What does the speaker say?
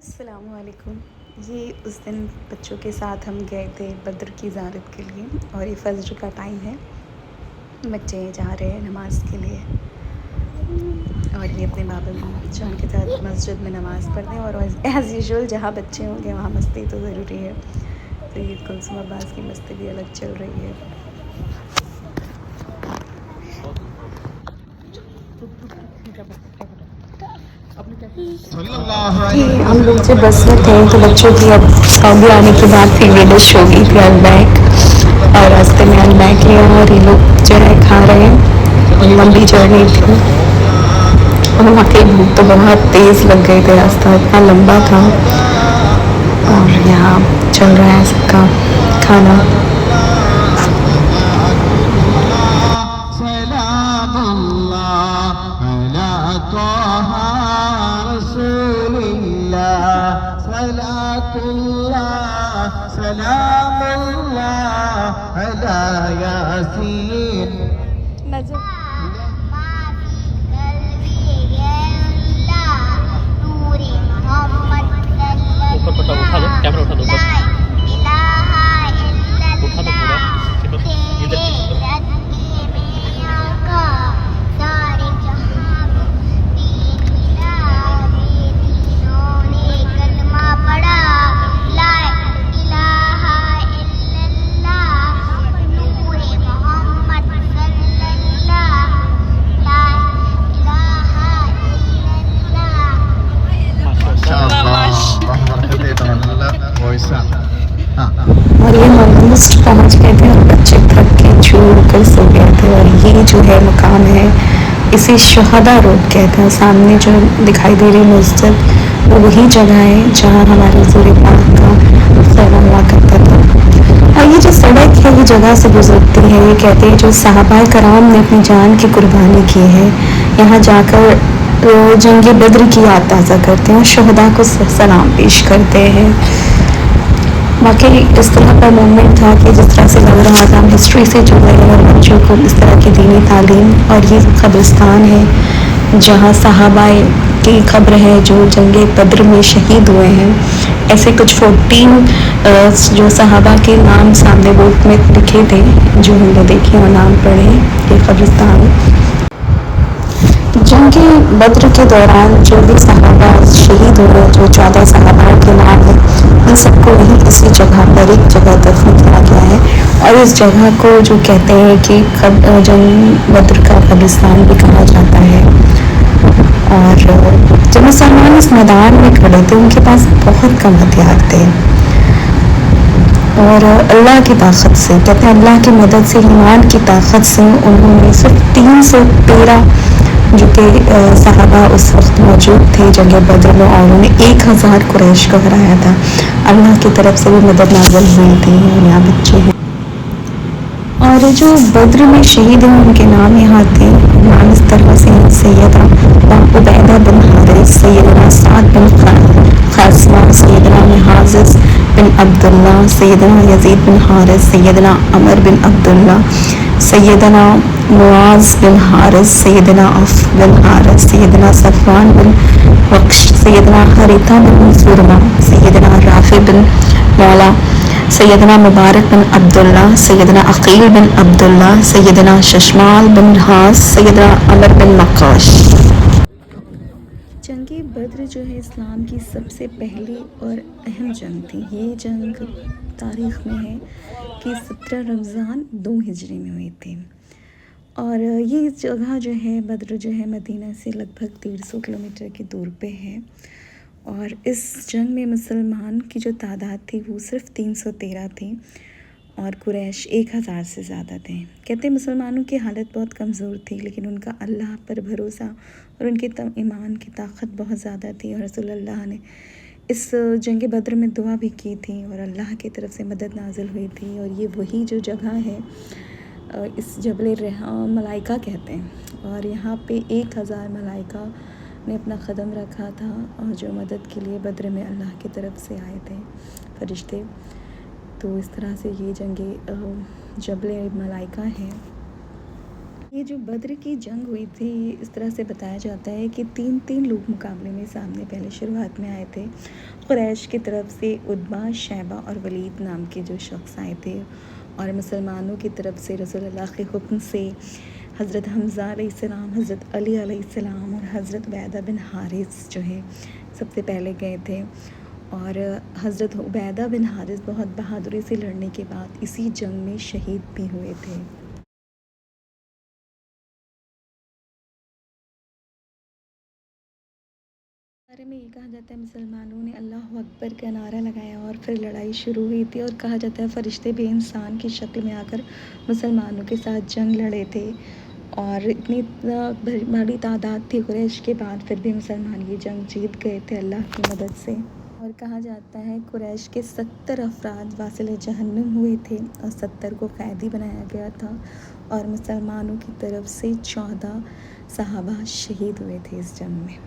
السلام علیکم۔ یہ اس دن بچوں کے ساتھ ہم گئے تھے بدر کی زیارت کے لیے، اور یہ فجر کا ٹائم ہے، بچے جا رہے ہیں نماز کے لیے، اور یہ اپنے بابا جان کے ساتھ مسجد میں نماز پڑھتے ہیں۔ اور ایز یوزول جہاں بچے ہوں گے وہاں مستی تو ضروری ہے، تو یہ کلثوم عباس کی مستی بھی الگ چل رہی ہے۔ ہم لوگ جب بس میں تھے تو بچوں کی اب سعودی آنے کے بعد پھر ویڈش ہو گئی تھی البیک، اور راستے میں البیک لیا اور یہ لوگ جو ہے کھا رہے ہیں۔ لمبی جرنی تھی اور واقعی بھوک تو بہت تیز لگ گئی تھی، راستہ اتنا لمبا تھا، اور یہاں چل رہا ہے سب کا کھانا۔ سلام اللہ علی یاسین اوپر پٹا اٹھا دو، کیمرہ اٹھا دو، بس اٹھا دو پورا ادھر کی طرف۔ اور یہ آلموسٹ پہنچ گئے تھے اور بچے تھک کے چور کر سو گئے تھے۔ اور یہ جو ہے مقام ہے، اسے شہداء روڈ کہتے ہیں۔ سامنے جو دکھائی دے رہی مسجد وہ وہی جگہ ہے جہاں ہمارے حضور پاک کا خیمہ ہوا کرتا تھا۔ اور یہ جو سڑک ہے یہ جگہ سے گزرتی ہے، یہ کہتے ہیں جو صحابہ کرام نے اپنی جان کی قربانی کی ہے، یہاں جا کر جنگ بدر کی یاد تازہ کرتے ہیں اور شہداء کو سلام پیش کرتے ہیں۔ واقعی اس طرح کا مومنٹ تھا کہ جس طرح سے لگ رہا تھا ہم ہسٹری سے جڑے ہیں، اور بچوں کو اس طرح کی دینی تعلیم۔ اور یہ قبرستان ہے جہاں صحابہ کی قبر ہے جو جنگ بدر میں شہید ہوئے ہیں۔ ایسے کچھ 14 جو صحابہ کے نام سامنے بورڈ میں لکھے تھے جو ہم نے دیکھے اور نام پڑھے۔ یہ قبرستان جنگ بدر کے دوران جو بھی صحابہ شہید ہوئے، جو 14 صحابہ کے نام ہیں، ان سب کو یہیں اسی جگہ پر ایک جگہ دفن کیا گیا ہے، اور اس جگہ کو جو کہتے ہیں کہ جنگ بدر کا قبرستان بھی کہا جاتا ہے۔ اور جب مسلمان اس میدان میں کھڑے تھے ان کے پاس بہت کم ہتھیار تھے، اور اللہ کی طاقت سے، کہتے ہیں اللہ کی مدد سے، ایمان کی طاقت سے انہوں نے صرف 313 جو کہ صحابہ اس وقت موجود تھے جنگ بدر میں، اور انہوں نے 1000 قریش کو ہرایا تھا۔ اللہ کی طرف سے بھی مدد نازل ہوئی تھی، یہاں بچے ہیں۔ اور جو بدر میں شہید ہیں ان کے نام یہاں تھے، نام اس طرح سے سیدہ عبیدہ بن حارث، سیدنا سعد بن قاسمہ، سیدنا محاذ بن عبداللہ، سیدنا یزید بن حارث، سیدنا عمر بن عبداللہ، سیدنا معاذ بن حارث، سیدنا عوف بن حارث، سیدنا صفوان بن وقش، سیدنا حریثہ بن سرمہ، سیدنا رافع بن مولا، سیدنا مبارک بن عبداللہ، سیدنا عقیل بن عبداللہ، سیدنا ششمال بن حاس، سیدنا عمر بن مقاش۔ جنگ بدر جو ہے اسلام کی سب سے پہلی اور اہم جنگ تھی۔ یہ جنگ تاریخ میں ہے کہ 17 رمضان 2 ہجری میں ہوئی تھی، اور یہ جگہ جو ہے بدر جو ہے مدینہ سے لگ بھگ 150 کلومیٹر کی دور پہ ہے۔ اور اس جنگ میں مسلمان کی جو تعداد تھی وہ صرف 313 تھی، اور قریش 1000 سے زیادہ تھے۔ کہتے ہیں مسلمانوں کی حالت بہت کمزور تھی، لیکن ان کا اللہ پر بھروسہ اور ان کے ایمان کی طاقت بہت زیادہ تھی، اور رسول اللہ نے اس جنگ بدر میں دعا بھی کی تھی اور اللہ کی طرف سے مدد نازل ہوئی تھی۔ اور یہ وہی جو جگہ ہے اس جبل ریحان ملائکہ کہتے ہیں، اور یہاں پہ 1000 ملائکہ نے اپنا قدم رکھا تھا، اور جو مدد کے لیے بدر میں اللہ کی طرف سے آئے تھے فرشتے۔ تو اس طرح سے یہ جنگ جبل ملائکہ ہے۔ یہ جو بدر کی جنگ ہوئی تھی، اس طرح سے بتایا جاتا ہے کہ تین لوگ مقابلے میں سامنے پہلے شروعات میں آئے تھے۔ قریش کی طرف سے عتبہ، شیبہ اور ولید نام کے جو شخص آئے تھے، اور مسلمانوں کی طرف سے رسول اللہ کے حکم سے حضرت حمزہ علیہ السلام، حضرت علی علیہ السلام اور حضرت عبیدہ بن حارث جو ہے سب سے پہلے گئے تھے، اور حضرت عبیدہ بن حارث بہت بہادری سے لڑنے کے بعد اسی جنگ میں شہید بھی ہوئے تھے۔ بارے میں یہ کہا جاتا ہے مسلمانوں نے اللہ اکبر کا نعرہ لگایا اور پھر لڑائی شروع ہوئی تھی، اور کہا جاتا ہے فرشتے بھی انسان کی شکل میں آ کر مسلمانوں کے ساتھ جنگ لڑے تھے، اور اتنی بڑی تعداد تھی قریش کے بعد پھر بھی مسلمان یہ جنگ جیت گئے تھے اللہ کی مدد سے۔ اور کہا جاتا ہے قریش کے 70 افراد واصل جہنم ہوئے تھے اور 70 کو قیدی بنایا گیا تھا، اور مسلمانوں کی طرف سے 14 صحابہ شہید ہوئے تھے اس جنگ میں۔